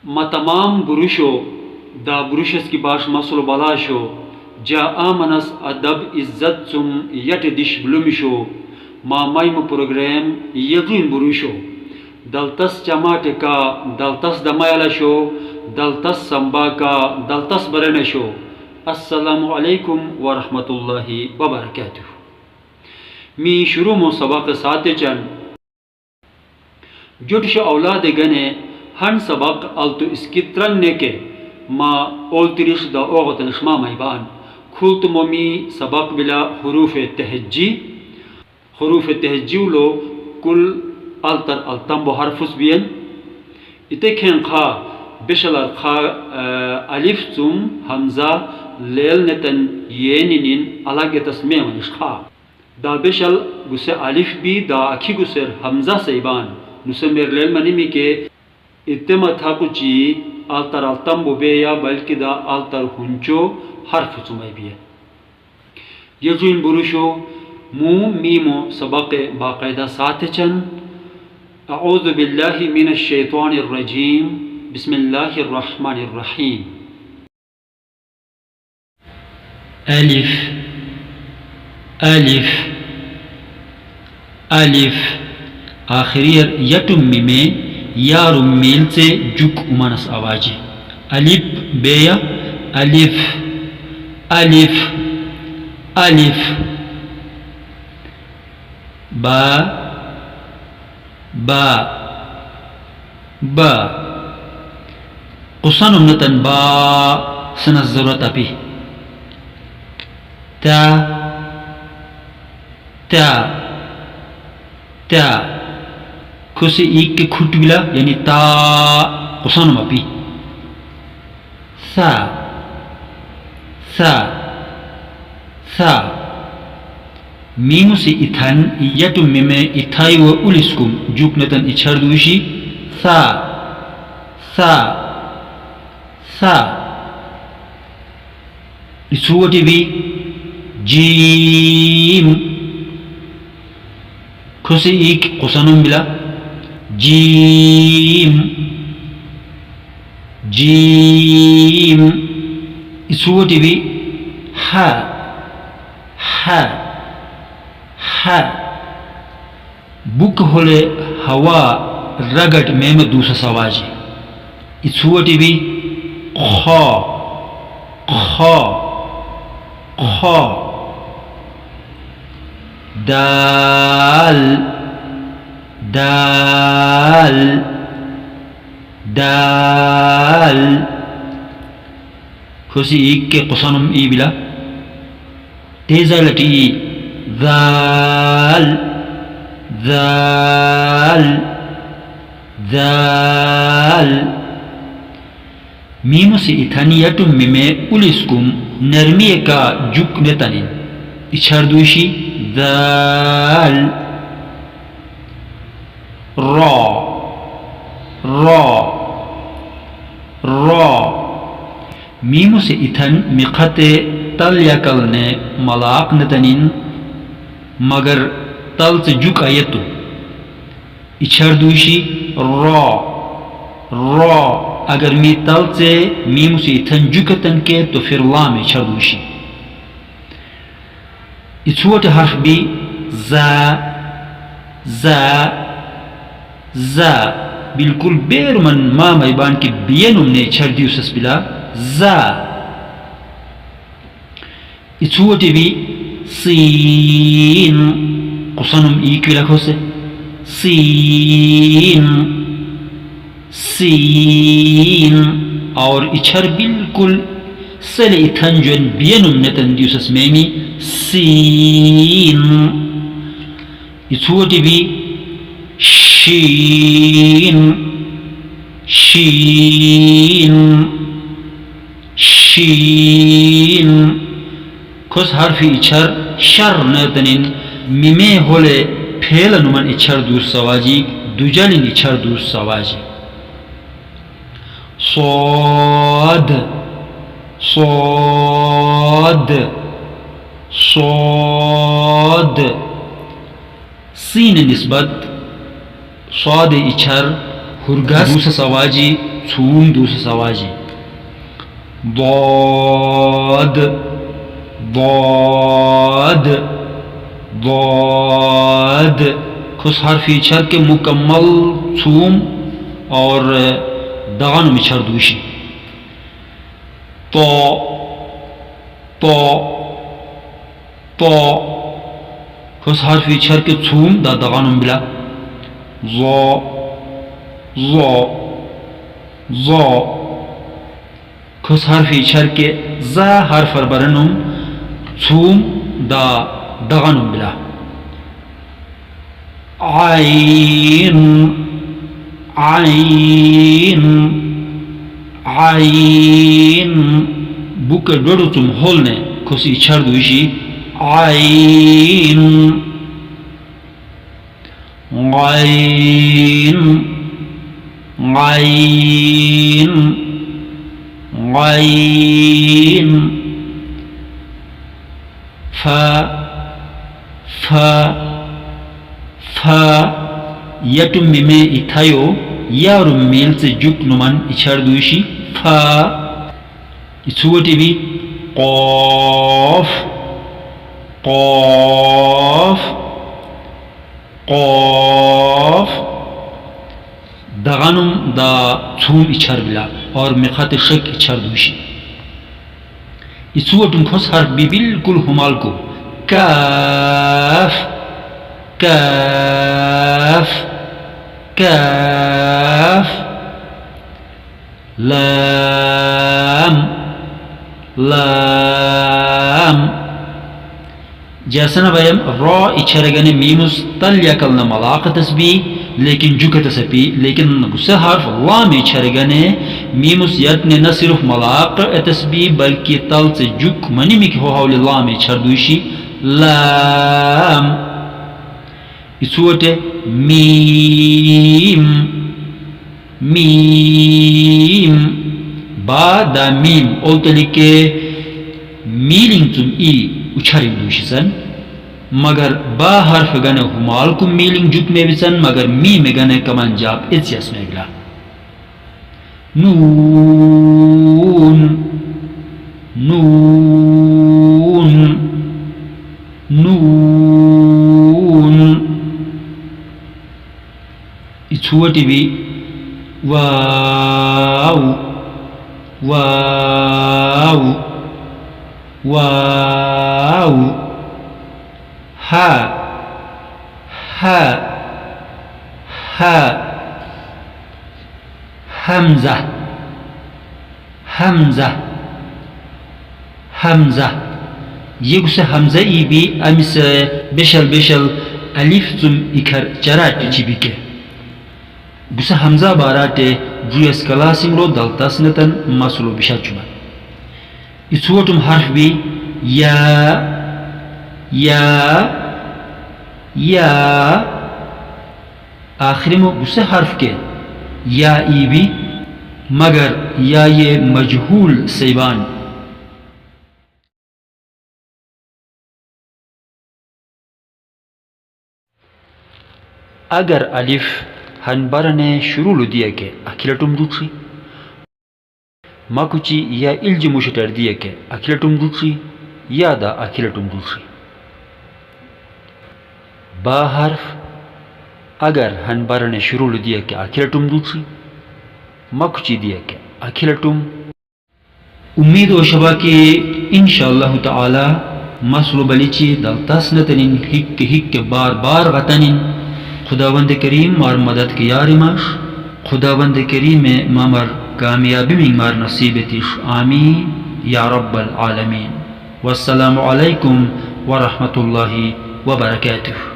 ما تمام برشو دا برشس کی باش مسل بلاشو جا آمنس ادب عزت سم یٹ دش بلومشو ما مایم پروگرام یقین برشو دلتس چماٹکا دلتس دمایلشو دلتس سمباکا دلتس برنشو. السلام علیکم ورحمۃ اللہ وبرکاتہ. می شروع مو سبق ساتھ چن جٹش اولاد گنے ہن سبق التو اسکترن نکے ما اولتریش دا اوغت نشما میبان کھلت مومی سبق بلا حروف تہجی. حروف تہجیولو کل التر التنبو حرفس بین اتکھن خا بشلر خا الف ثم حمزہ لیل نتن یینین الگ تسمیم خا دا بشل گسے الف بی دا اکھی گسر حمزہ سیبان نسمیر لیل منیمی کے اتما تھا کچی التر التنبو بیا بلکہ دا التر ہنچو حرف سمی بیا. یجوین بروشو مو میمو سبق باقاعدہ ساتھ چن. اعوذ باللہ من الشیطان الرجیم بسم اللہ الرحمن الرحیم. الف الف الف آخری یٹم میں یارم میل سے جک امانس آواز الف بیا الف الف الف. با با با قصان امنتن با سنة ضرورت اپی. تا تا تا کسی ایک کے کھٹ گلا یعنی تا قصان اپی. سا سا سا میم سے اتھن یتم میں اتھائی و الاسکم جوکنتن اچھر دوشی سا سا سا. سوٹی بھی جیم کھسی ایک قصانم بلا جیم جیم. سوٹی بھی ہا ہا ہا. بک ہولے ہوا رگٹ میم دوسرا سواجی. سوٹی بھی خا خا خا. دال دال دال کسی ایک کے قصانم ای بلا تیزا لٹی ذال ذال ذال. میم سے اتھانیتم میں الاسکم نرمی کا جک نتنین اچھردوشی ذال. را را را میم سے اتھن مقت تل یکل نے ملاق نتنین مگر تل سے جک آیتو اچھردوشی را را. اگر می تل سے میم سے اتھن جکتن کے تو پھر لام اچھردوشی. چھوٹے حرف بھی زا زا زا بالکل بیر من ما میبان کی بینم نے چھڑ دیو سس بلا زا. چھوٹے بھی سین قصانم ایک لکھو سے سین سین. اور اچھر بالکل سل اتھن جن بینم نتن دیو سس میمی سین. چھوٹے بھی شین شین شین. کس حرفی اچھر شر نتنین میمے ہولے پھیل نمن اچھر دور سواجی دوجالین اچھر دور سواجی. صاد صاد صاد. سین نسبت صاد اچھر ہرگس دوسرا سواجی ثوم دوس سواجی ضاد ضاد ضاد خس حرفی چھر کے مکمل ثوم اور دغن میں چھر دوشی تو تو تو خس حرفی چھر کے ثوم دا دغن بلا ضا ضا ضا خس حرفی چھر کے زا حرف برنم ثوم دا دغن بلا عین عین عین بک ڈوڑو تم ہولنے کسی چھڑ دوشی عین غین غین غین فا فا فا یتم میں اتھایو یا رمیل سے جک نمان اچھار دوشی فا اسوٹی بھی قاف قاف قاف دغنم دا ثوم اچھار بلا اور مخات شک اچھار دوشی اسوٹم خس حرف بھی بالکل ہمال کو کاف کاف کاف لام لام جیسنا بیم را اچھرگن میمس تل یکلنا ملاق تسبیح لیکن جکت تسبی لیکن گسہ حرف لام اچھرگن میمس یتن نہ صرف ملاق تسبیح بلکہ تل سے جک منی مک ہو حول لام اچھر دوشی لام اسوٹ میم میم با دا میم اولتلی کے میلنگ تم ای اچھاری دوشی سن مگر با حرف گنے ہمال کو میلنگ جک میں بھی سن مگر میم گنے کمان جاب اتسیاس میں گلا نون نون نون چھوٹی بھی واو واو واو ہا ہا ہا حمزہ حمزہ حمزہ یہ گسے حمزہ ای بھی امس بشل بشل الف تم اکھر چراٹ چی بکے گسه حمزه باراته جو اسکلاسیم رو دلتاسنتن مسلو بشا چما اسوتم حرف بی یا یا یا آخری میں گسه حرف کے یا ای بھی مگر یا یہ مجہول سیبان اگر الف ہنبرنے شروع لدیا کے اکھلٹم دوچی مکوچی یا الجی مشتر دیا کے اکھلٹم دوچی یا دا اکھلٹم دوچی با حرف اگر ہنبرنے شروع لدیا کے اکھلٹم دوچی مکوچی دیا کے اکھلٹم امید و شبہ کے انشاءاللہ تعالی مسلو بلیچی دلتاسنتنین ہک بار بار غتنین خداوند کریم مار مدد کی یارماش خداوند کریم مامر کامیابی میں مار نصیبتش آمین یا رب العالمین والسلام علیکم ورحمۃ اللہ وبرکاتہ.